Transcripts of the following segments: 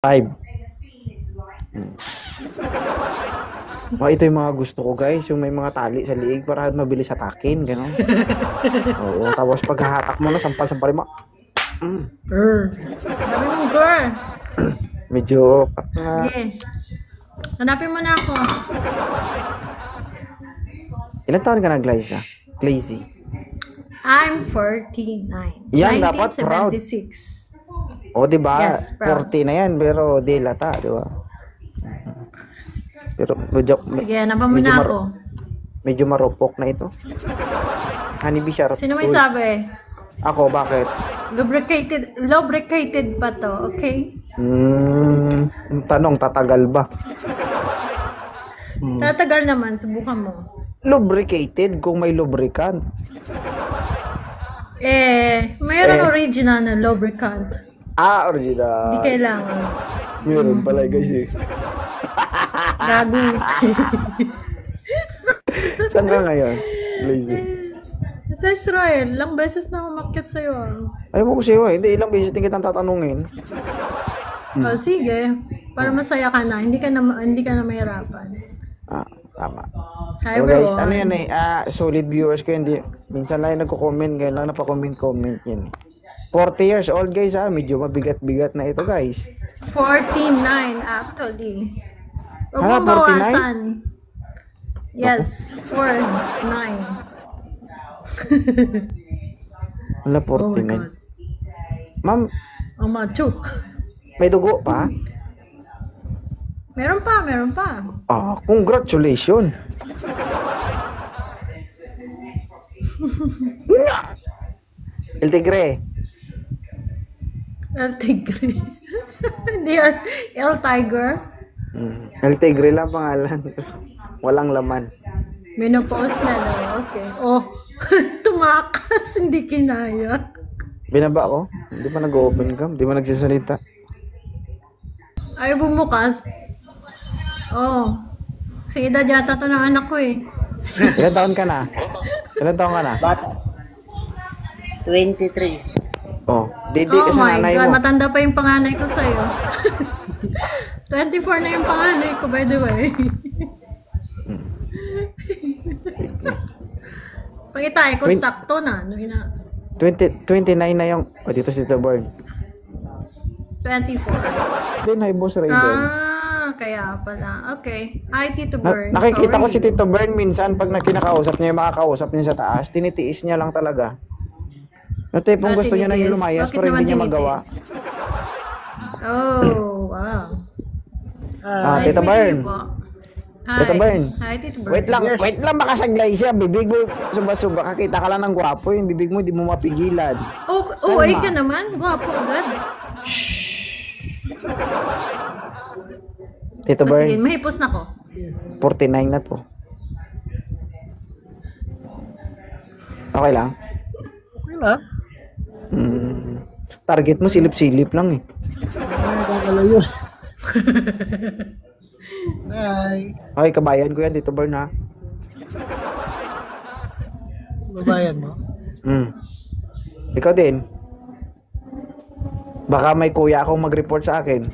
5. Ito yung mga gusto ko guys, yung may mga tali sa liig para mabilis atakin, gano'n. Oo, tapos paghahatak mo na, sampal-sampal mo. Sabi mo, girl. Medyo, Sige. Hanapin mo na ako. ilan taon ka na, Glyza? Glazy. I'm 49. Yan, dapat proud. 1976. O, diba? Yes, proud. 40 na yan, pero di lata, diba? Pero, medyo, Sige, hanapan mo na ako. medyo marupok na ito. Honeybee siya. Sino may sabi? Ako, bakit? Lubricated pa to, okay? Tanong, tatagal ba? Tatagal naman, subukan mo. Lubricated kung may lubricant. Mayroon original na lubricant. Original. Hindi kailangan. Meron pala guys eh. Gago. Saan ka ngayon? Lazy. Sa Israel, ilang beses na umakyat sa'yo. Ayaw mo ko sa'yo eh. Hindi, ilang beses din kitang tatanungin. Oh, sige. Para masaya ka na. Hindi ka na mahirapan. Tama. Hi, So guys, everyone. ano yan eh, solid viewers ko, hindi, minsan lang yung nagko-comment, ngayon lang napako-comment yan eh. 40 years old guys medyo mabigat-bigat na ito guys. 49 actually. Huwag Hala, mong bawasan. Yes, 49. Wala, Oh my 49. God. Ma'am, Ang macho. may dugo pa? Meron pa. Congratulations. El Tigre. El Tigre. Hindi El Tiger. El Tigre lang pangalan. Walang laman. Menopause na daw. Okay. Oh, tumakas. Hindi kinaya. Binaba ko. Hindi pa nag-open cam. Hindi pa nagsisalita. Ayaw bumukas. Oh. Kasi edad yata to ng anak ko eh. Ilan taon ka na? Ilan taon ka na? Bata. 23. Didi Oh ka sa my nanay God, mo. matanda pa yung panganay ko sa'yo. 24 na yung panganay ko, by the way. Pangitay, kung sakto na. 29 na yung... dito si Tito Bird. 24. Hindi, hi boss Raiden. Kaya pala. Okay. Hi, Tito Burn. Nakikita How ko are si you? Tito Bird minsan pag kinakausap niya yung makakausap niya sa taas, tinitiis niya lang talaga. Yung tipong gusto niya na yung lumayas Bakit pero hindi naman niya tinitiis? magawa. Oh, wow. Tita meeting Birn. you po. Hi. Tito Birn. Hi, Tito Burn. Wait lang baka saglay siya. Bibig mo, suba-suba. Kakita ka lang ng gwapo. Yung bibig mo, di mo mapigilan. Ay ka naman. Gwapo agad. Tito Sige, Birn, mahipos na ko. 49 na to. Okay lang? Okay lang. Target mo, silip-silip lang eh. Ay, kakalayo. Hi. Okay, kabayan ko yan, Tito Birn ha. Babayan mo. Ikaw din. Baka may kuya akong mag-report sa akin.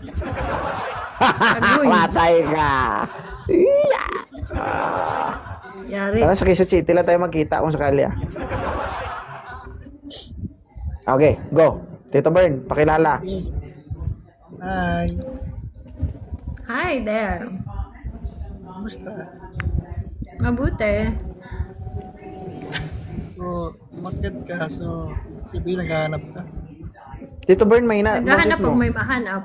Agoy. Matay ka! Yari. Tara sa Quezon City lang tayo magkita kung sakali Okay, go. Tito Birn, pakilala. Hi. Hi there. Kumusta? Mabuti. So, umakyat ka. So, sabihin naghahanap ka. Tito Birn, may na. Naghahanap boses pag mo. may mahanap.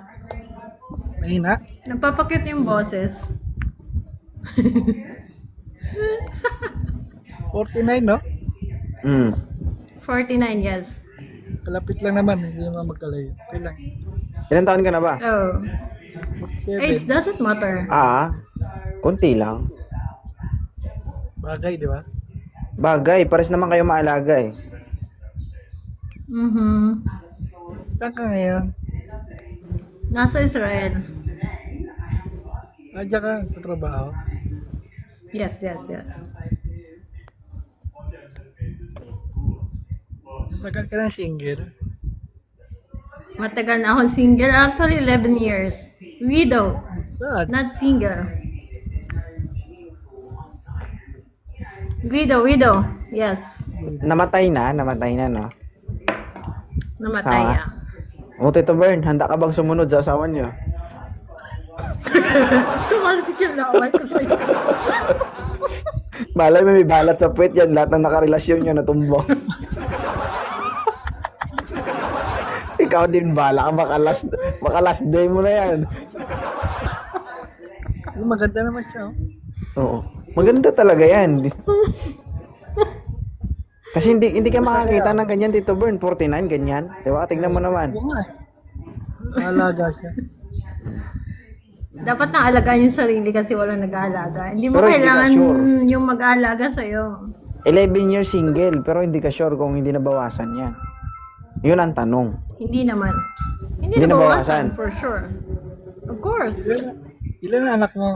Mahina? Nagpapakit yung boses. 49, no? 49, yes. Kalapit lang naman. Hindi naman magkalayo. Okay lang. Ilan taon ka na ba? Oh. Age 7. doesn't matter. Konti lang. Bagay, di ba? Bagay, pares naman kayo maalaga eh. Saan ka ngayon? Nasa Israel. Nadya ka sa trabaho? Yes. Tagal ka ng single? Matagal na akong single. Actually, 11 years. Widow. Saan? Not single. Widow. Yes. Namatay na, no? Namatay Ha? O, Tito Bern, handa ka bang sumunod sa asawa niyo? Tumalsik yung laway ko sa'yo. Malay may balat sa puwet yan, lahat ng nakarelasyon niyo natumbong. Ikaw din bala ka, baka last day mo na yan. Maganda naman siya. Oo. Maganda talaga yan. Kasi hindi ka makakita ng ganyan, Tito Bern. 49, ganyan. Diba? Tignan mo naman. Oo nga. Alaga siya. Dapat naalagaan yung sarili kasi walang nag-aalaga. Hindi mo Pero hindi ka kailangan sure. yung mag-aalaga sa'yo. 11 years single, pero hindi ka sure kung hindi nabawasan yan. Yun ang tanong. Hindi naman. Hindi Hindi nabawasan, nabawasan. for sure. Of course. Ilan na anak mo?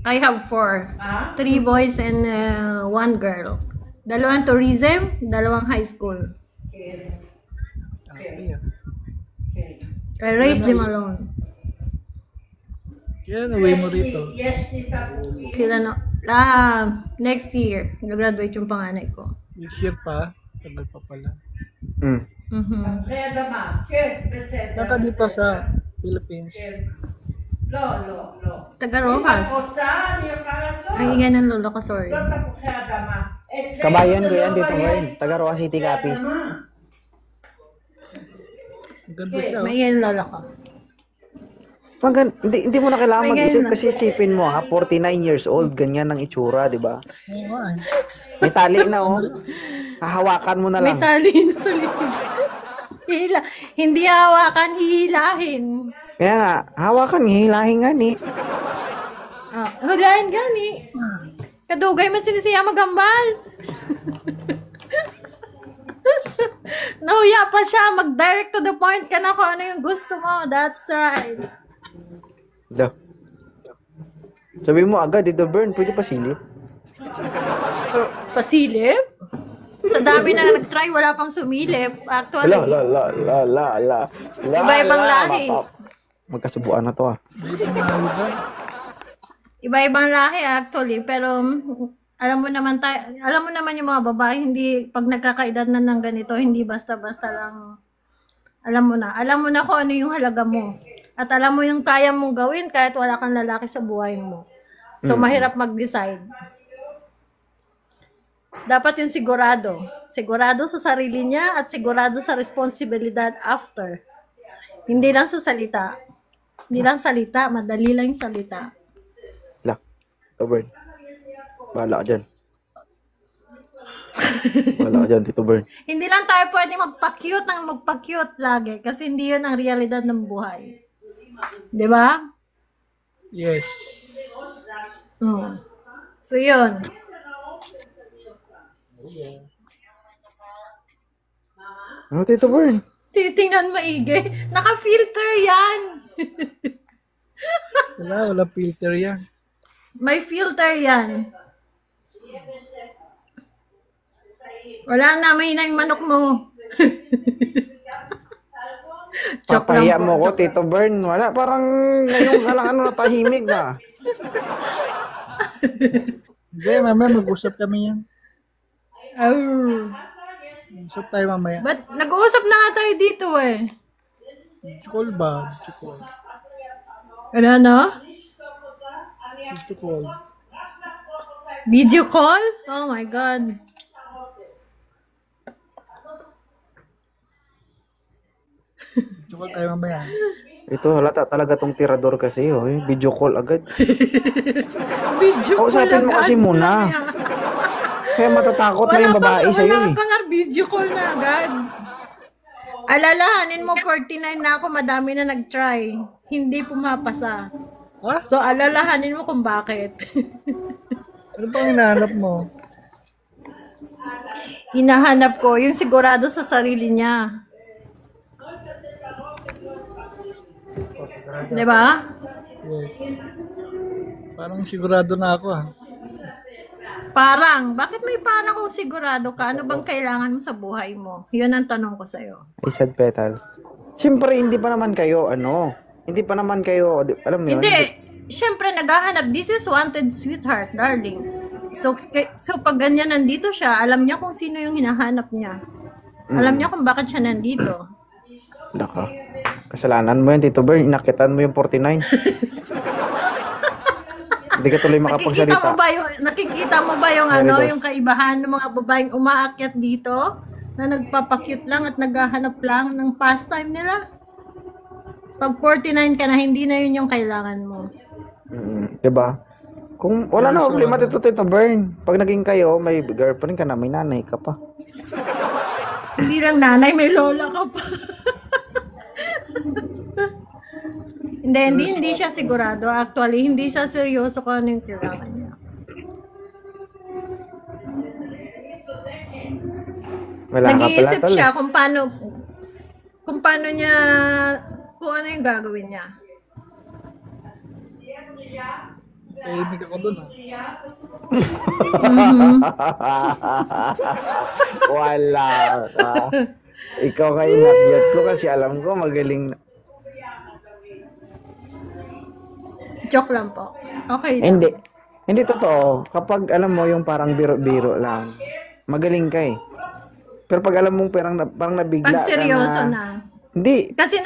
I have 4. 3 boys and 1 girl. 2 tourism, 2 high school. Okay. I raised them alone. Kaya naway mo rito. Next year, graduate yung panganay ko. This year pa. Tagal pa pala. Mm. Mhm. Naka dito sa Philippines. Taga Rojas. Ang ingay ng lolo ko, sorry. Kabayan ko yan, Tito Bern. Taga Roa City, Capiz. Ang ganda siya. May ingay ng lolo ko. Hindi mo na kailangan May mag-isip ganyan. kasi isipin mo 49 years old, ganyan ang itsura, di ba? Oo nga eh. May tali na, oh. Hahawakan mo na May lang. tali na sa likod. Hindi hawakan, hihilahin. Kaya nga, hawakan, hihilahin nga ni. Hulaan gani. Kadugay man sinisiya magambal. Nahuya pa siya, mag-direct to the point ka na kung ano yung gusto mo. That's right. Da. Sabi mo agad, Tito Bern, pwede pa silip. Pasilip? Sa dami na nag-try, wala pang sumilip. Actually, La. Iba-ibang lahi. Magkasubuan na to, ah. iba-ibang lahi actually. Pero alam mo naman yung mga babae, hindi, pag nagkakaedad na ng ganito, hindi basta-basta lang, alam mo na kung ano yung halaga mo. At alam mo yung kaya mong gawin kahit wala kang lalaki sa buhay mo. So, mahirap mag-decide. Dapat yung sigurado. Sigurado sa sarili niya at sigurado sa responsibilidad after. Hindi lang sa salita. Hindi lang salita, madali lang yung salita. La. Tito Bern. Bahala ka dyan. Bahala ka dyan, Tito Bern. Hindi lang tayo pwede magpa-cute lagi kasi hindi yun ang realidad ng buhay. 'Di ba? Yes. So yun. Ano, Tito Bern? Titingnan maigi. Naka-filter yan. Wala filter yan. May filter yan. Wala na, may na yung manok mo. Joke Papahiya lang po, mo ko, joke. Tito Bern. Wala, parang ngayon ka lang natahimik na. Hindi, mamaya mag-usap kami yan. Oh. Usap tayo mamaya. But nag-uusap na nga tayo dito eh. Chukol ba? Chukol. Ano no? Chukol. Video call? Oh my God. Chukol tayo mamaya. Ito, halata talaga tong tirador kasi, oh. Video call agad. Video call Kausapin mo agad. kasi muna. Kaya matatakot na yung babae sa'yo, Wala eh. pa nga video call na agad. Alalahanin mo, 49 na ako, madami na nag-try. Hindi pumapasa. Ha? So, alalahanin mo kung bakit. Ano bang hinahanap mo? Hinahanap ko yung sigurado sa sarili niya. Diba? Yes. Parang sigurado na ako ah. Parang, bakit may parang kung sigurado ka? Ano bang kailangan mo sa buhay mo? Yun ang tanong ko sa'yo. Isad petals. Siyempre, hindi pa naman kayo, hindi pa naman kayo, alam mo yun? Hindi. Siyempre, naghahanap. This is wanted sweetheart, darling. So pag ganyan nandito siya, alam niya kung sino yung hinahanap niya. Alam niya kung bakit siya nandito. Naka. Kasalanan mo yan, Tito Bern. Inakitan mo yung 49. Hindi ka tuloy makapagsalita. Nakikita mo ba yung yung kaibahan ng mga babaeng umaakyat dito na nagpapakyut lang at naghahanap lang ng pastime nila? Pag 49 ka na, hindi na yun yung kailangan mo. Diba? Kung wala na problema dito, Tito Bern. Pag naging kayo, may girlfriend ka na, may nanay ka pa. Hindi lang nanay, may lola ka pa. Hindi siya sigurado. Actually, hindi siya seryoso kung ano yung kailangan niya. Wala ka pala, Nag-iisip tol. siya kung paano niya, kung ano yung gagawin niya. Tahimik ako dun, ha? Wala ka. Ikaw kayo nakyat ko kasi alam ko magaling. Joke lang po. Okay lang. Hindi. Hindi totoo. Kapag alam mo yung parang biro-biro lang, magaling ka eh. Pero pag alam mong parang nabigla Pag seryoso ka na. Hindi. Kasi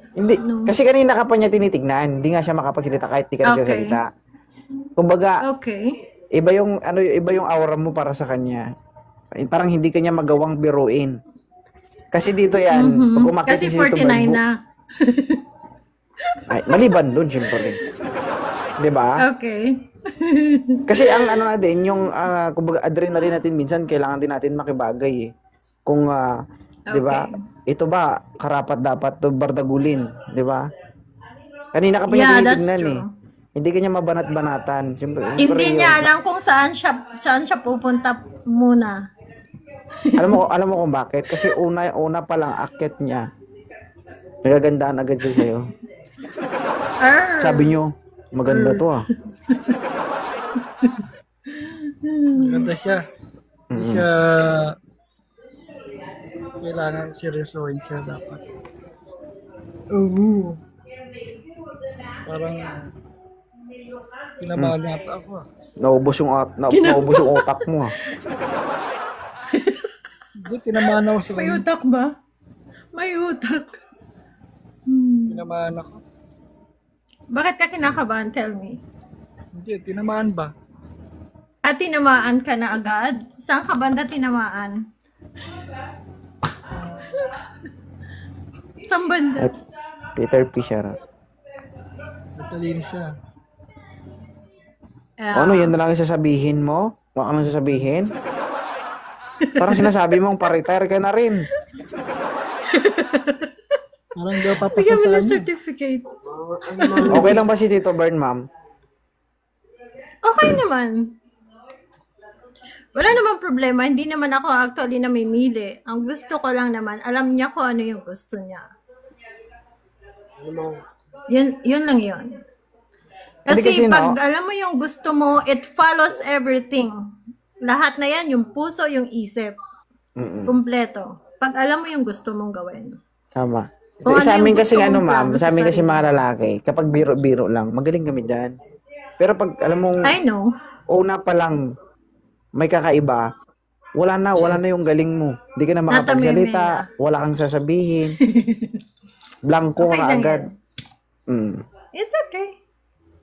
Hindi. Kasi kanina ka pa niya tinitignan. Hindi nga siya makapagsalita kahit di ka nagsasalita. Kumbaga, okay. iba yung aura mo para sa kanya. Parang hindi kanya magawang biruin. Kasi dito yan, pag umakit Kasi si Tito 49 na. Ay, maliban doon, syempre. 'Di ba? Okay. Kasi ang natin, yung kumbaga adrenaline natin minsan kailangan din natin makibagay eh. Kung 'di ba? Ito ba karapat dapat to bardagulin, 'di ba? Kanina ka pa niya tinitingnan eh. Hindi kanya mabanat-banatan. Syempre, Hindi niya alam kung saan siya pupunta muna. alam mo kung bakit? Kasi una pa lang akyat niya. Nagagandaan agad siya sa'yo. Sabi niyo, maganda to ah. Maganda siya. Hindi siya kailangan seryosohin siya dapat. Parang tinamaan yata ako, ah. Naubos yung utak mo ah. Hindi, tinamaan ako sa May kanya. utak ba? May utak. Tinamaan ako. Bakit ka kinakabahan? Tell me. Hindi, tinamaan ba? At tinamaan ka na agad? Saan ka banda tinamaan? Saan banda? Peter P. Shara. Matalino siya. Ano yan na lang yung sasabihin mo? Wala ka nang sasabihin? Parang sinasabi mong pa-retire ka na rin. Parang daw papasa Bigyan mo sa ng kanya. certificate. Okay lang ba si Tito Bern, ma'am? Okay naman. Wala namang problema. Hindi naman ako actually namimili. Ang gusto ko lang naman, alam niya kung ano yung gusto niya. Yun lang yun. Kasi pag alam mo yung gusto mo, it follows everything. Lahat na yan, yung puso, yung isip. Kumpleto. Pag alam mo yung gusto mong gawin. Tama. Kung Sa ano amin yung kasi gusto mong ma'am, plano sa amin sa kasi sarili. mga lalaki, kapag biro-biro lang, magaling kami dyan. Pero pag alam mong I know. una pa lang may kakaiba, wala na yung galing mo. Hindi ka na makapagsalita, wala kang sasabihin. Blanco Okay ka lang agad. It's okay.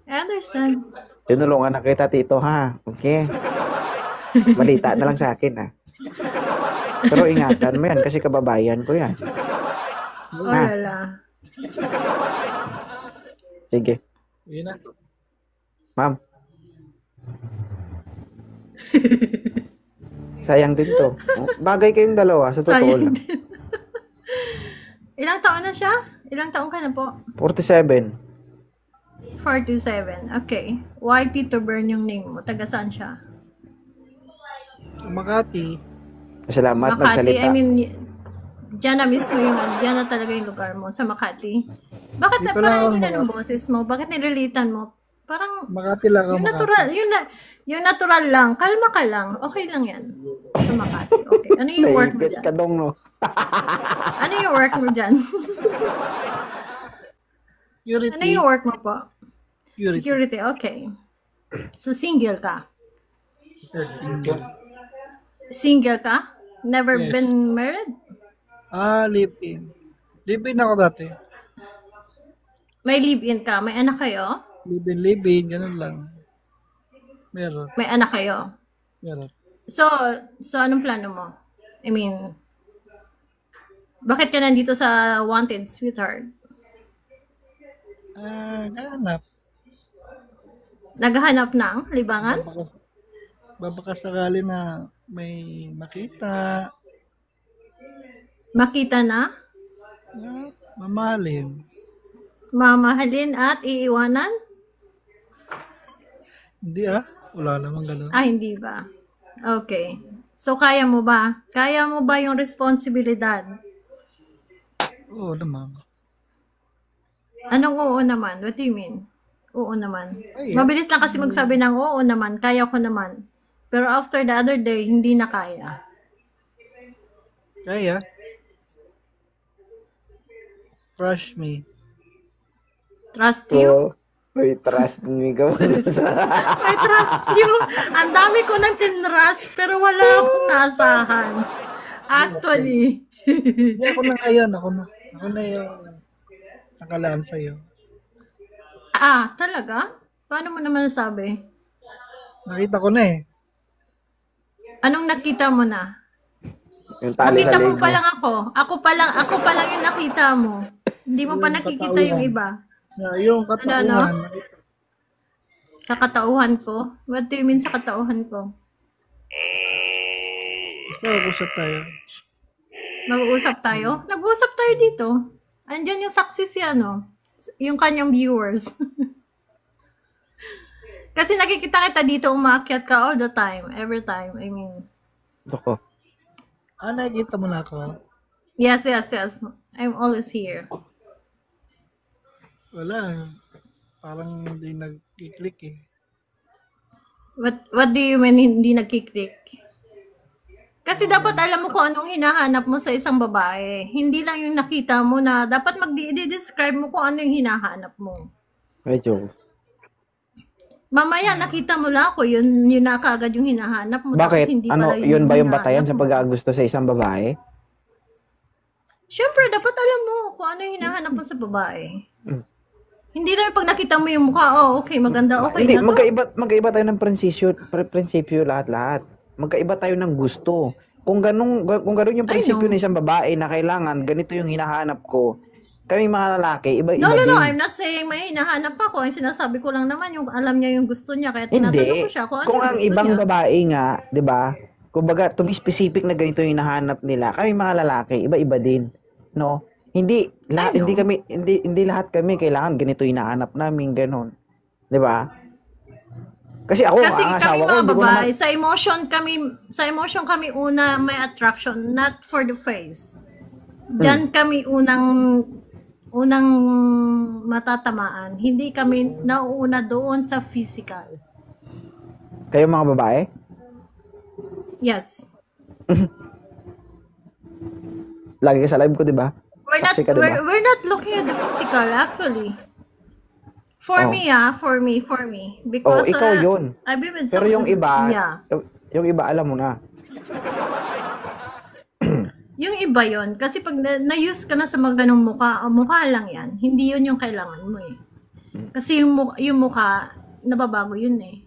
I understand. Tinulungan na kita, Tito, ha? Okay? Balita na lang sa akin, ha? Pero ingatan mo yan kasi kababayan ko yan. Wala. Sige. Yun na. Ma'am. Sayang din to. Bagay kayong dalawa, sa totoo Sayang lang. din. Ilang taon na siya? Ilang taon ka na po? 47. 47. Okay. Why Tito Bern yung name mo? Taga saan siya? Makati. Salamat, Makati. nagsalita. I mean, dyan na mismo yung, dyan na talaga yung lugar mo, sa Makati. Bakit na Dito lang parang ako yun na sa ng boses mo? Bakit nililitan mo? Parang, Makati lang ako. yung Makati. natural, yung natural lang. Kalma ka lang. Okay lang yan. Sa Makati. Okay. Ano yung work mo Naipit dyan? ka dong, no? Ano yung work mo dyan? Ano Purity. yung work mo po? Purity. Security, okay. So, single ka? Single. Single ka? Never Yes. been married? Live-in. Live-in ako dati. May live-in ka? May anak kayo? Live-in, ganun lang. Meron. May anak kayo? Meron. So anong plano mo? I mean, bakit ka nandito sa Wanted, sweetheart? Hanap. Naghahanap ng libangan? Babaka sakali na may makita. Makita na? Mamahalin. Mamahalin at iiwanan? Hindi wala namang ganun. Hindi ba? Okay. So, kaya mo ba? Kaya mo ba yung responsibilidad? Oo naman. Anong oo naman? What do you mean? Oo naman. Ay, Mabilis lang kasi magsabi ng oo naman, kaya ko naman. Pero after the other day, hindi na kaya. Kaya. Crush me. Trust you? Uy, trust me ka muna sa... I trust you. Ang dami ko nang tinrust, pero wala akong naasahan. Actually. Hindi ako na ngayon. Ako na yung nakalaan sa'yo. Talaga? Paano mo naman nasabi? Nakita ko na eh. Anong nakita mo na? Yung tali Nakita sa mo leg pa mo. lang ako. Ako pa lang yung nakita mo. Hindi mo pa nakikita yung iba. Yung katauhan. Ano? Sa katauhan ko? What do you mean sa katauhan ko? Gusto ko usap tayo. Mag-uusap tayo? Nag-uusap tayo dito. Andyan yung saksi si yung kanyang viewers. Kasi nakikita kita dito, umaakyat ka all the time, every time. I mean, Doko. Nakikita mo na ako. yes. I'm always here. Wala. Parang hindi nag-click eh. What do you mean hindi nagkiklik? Kasi dapat alam mo kung anong hinahanap mo sa isang babae. Hindi lang yung nakita mo na dapat mag-describe mo kung ano yung hinahanap mo. Medyo. Mamaya nakita mo lang ako, yun na kaagad yung hinahanap mo. Tapos Bakit? hindi Ano, pala yun ba yung batayan hinahanap sa mo. pag-aagusto sa isang babae? Siyempre, dapat alam mo kung ano yung hinahanap mo sa babae. Mm. Hindi lang yung pag nakita mo yung mukha, okay, maganda, okay Hindi, na to. magkaiba tayo ng prinsipyo lahat-lahat. Magkaiba tayo ng gusto. Kung ganun yung prinsipyo know. ng isang babae na kailangan ganito yung hinahanap ko, kaming mga lalaki, iba-iba No, din. I'm not saying may hinahanap ako. Ang sinasabi ko lang naman yung alam niya yung gusto niya. Kaya tinatanong Hindi. ko siya kung ano Kung yung ang gusto ibang niya. babae nga, 'di ba? Kumbaga, to be specific na ganito yung hinahanap nila. Kami mga lalaki, iba-iba din, no? Hindi I know. hindi lahat kami kailangan ganito yung hinahanap namin, ganon. 'Di ba? Kasi ako, Kasi ang kami asawa ko, mga hindi ko babae, naman, sa emotion kami una may attraction, not for the face. Diyan kami unang matatamaan. Hindi kami nauuna doon sa physical. kayo mga babae, Yes. lagi ka sa live ko, 'di ba? Saksi ka, 'di ba? We're not looking at the physical actually. For Oh. me, for me. Because ikaw yun. I've been with Pero yung iba, yeah. yung iba alam mo na. Yung iba yon kasi pag na-use ka na sa mga ganong mukha lang yan, hindi yun yung kailangan mo eh. Kasi yung mukha, nababago yun eh.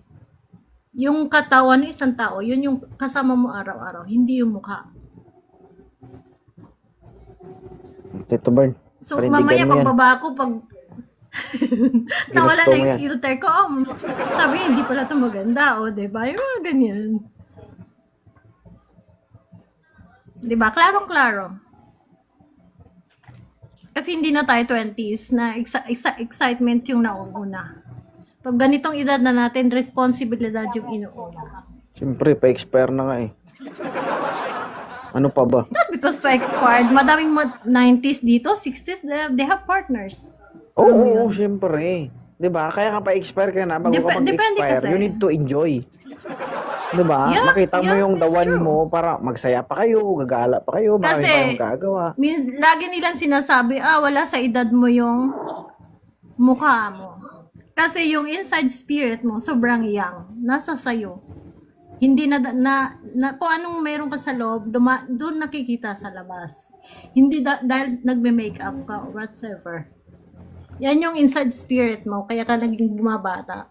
Yung katawan ng isang tao, yun yung kasama mo araw-araw, hindi yung mukha. Tito Bern, So panindigan mamaya mo yan. pagbaba ko, pag nawala Ginusto na mo yung yan. filter ko, sabi hindi pala ito maganda, diba? Yung mga ganyan. Diba? Klarong-klaro. Kasi hindi na tayo 20s na excitement yung nauuna. Pag ganitong edad na natin, responsibilidad yung inuuna. Siyempre, pa-expire na nga eh. Ano pa ba? Not because pa expired. Madaming 90s dito, 60s, they have partners. Oo, siyempre. 'Di ba? Kaya ka pa-expire ka na bago ka Depende mag-expire. kasi. You need to enjoy. 'Di ba? Yeah, Makita mo yeah, yung it's dawan true. mo para magsaya pa kayo, gagala pa kayo, marami Kasi, pa kayong gagawa. Lagi nilang sinasabi, wala sa edad mo yung mukha mo. Kasi yung inside spirit mo, sobrang young. Nasa sayo. Hindi kung anong meron ka sa loob, doon nakikita sa labas. Hindi dahil nagme-makeup ka or whatsoever. Yan yung inside spirit mo, kaya ka naging bumabata.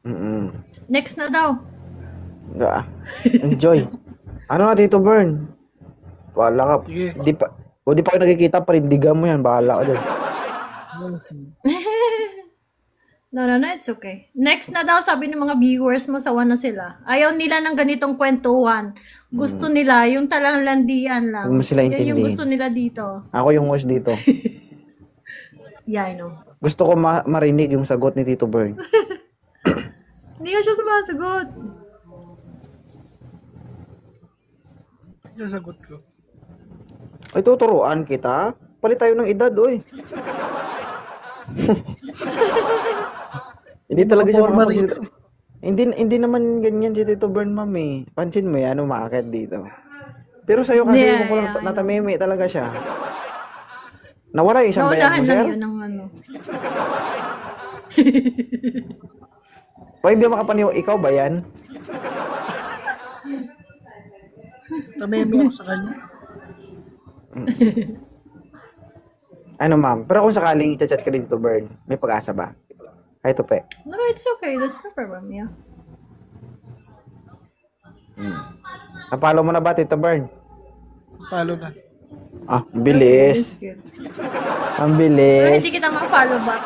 Mm. Next na daw. Enjoy. Ano na dito, Bern? Wala ka. Sige. Di pa kayo nakikita, parindigan mo yan. Bahala ka dyan. No, it's okay. Next na daw, sabi ng mga viewers mo, sawa na sila. Ayaw nila ng ganitong kwentuhan. Gusto nila, yung talang landian lang. Huwag mo sila Yan yung intindihin. gusto nila dito. Ako yung host dito. Yeah, I know. Gusto ko marinig yung sagot ni Tito Bern. Hindi ka siya sumasagot. Yung sagot ko. Ay, tuturuan kita. Palit tayo ng edad, oy. Hindi talaga siya Forma makapagsalita. Hindi naman ganyan si Tito Bern, ma'am eh. Pansin mo yan, umaakit dito. Pero sa'yo kasi Yeah, mo lang yeah, natameme talaga siya. Nawala yung isang bayan Naunahan mo, lang sir? yun ng ano. Pag hindi makapaniw, ikaw ba yan? Tameme ako sa kanya. Ano, ma'am? Pero kung sakaling i-chat ka din Tito Bern, may pag-asa ba? Ay, tupe. No, it's okay. That's no problem, yeah. Napalo mo na ba, Tito Bern? Talo na. Ah, ang bilis. That's good. Ang Pero bilis. hindi kita ma-follow back.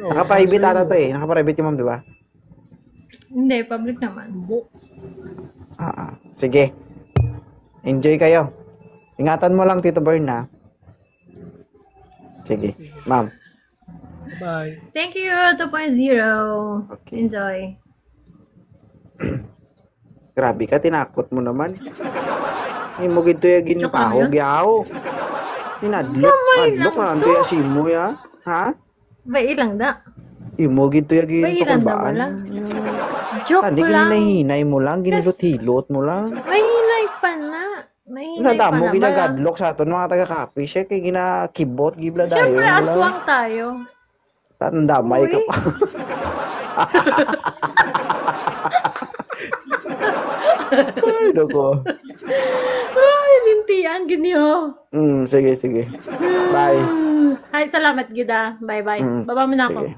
Naka-private ata to eh. Naka-private yung ma'am, di ba? Hindi, public naman. Hindi. Sige. Enjoy kayo. Ingatan mo lang, Tito Bern, ha? Sige. Ma'am. Bye. Thank you, 2.0. Okay. Enjoy. Grabe ka, tinakot mo naman. Hindi mo gito yung Joke lang ginpahog, yaw. Inadlok. Adlok na ang tuya si mo, ya. Ha? Ba, ilang da? Imo gito yung Ba, ilang da ginpakabaan. wala? Joke Hindi lang. kinahinay mo lang, ginilot-hilot mo lang. Mahinay pa na. Mahinay pa Nadamo, na. ginagadlok sa aton mga taga-copy siya, kay ginakibot, gibla dayo. Siyempre, aswang tayo. Tandamay ka Uy. pa. Ay, nako. Ay, lintian, ginyo. Sige. Bye. Ay, salamat, Gida. Bye-bye. Baba mo na ako. Sige.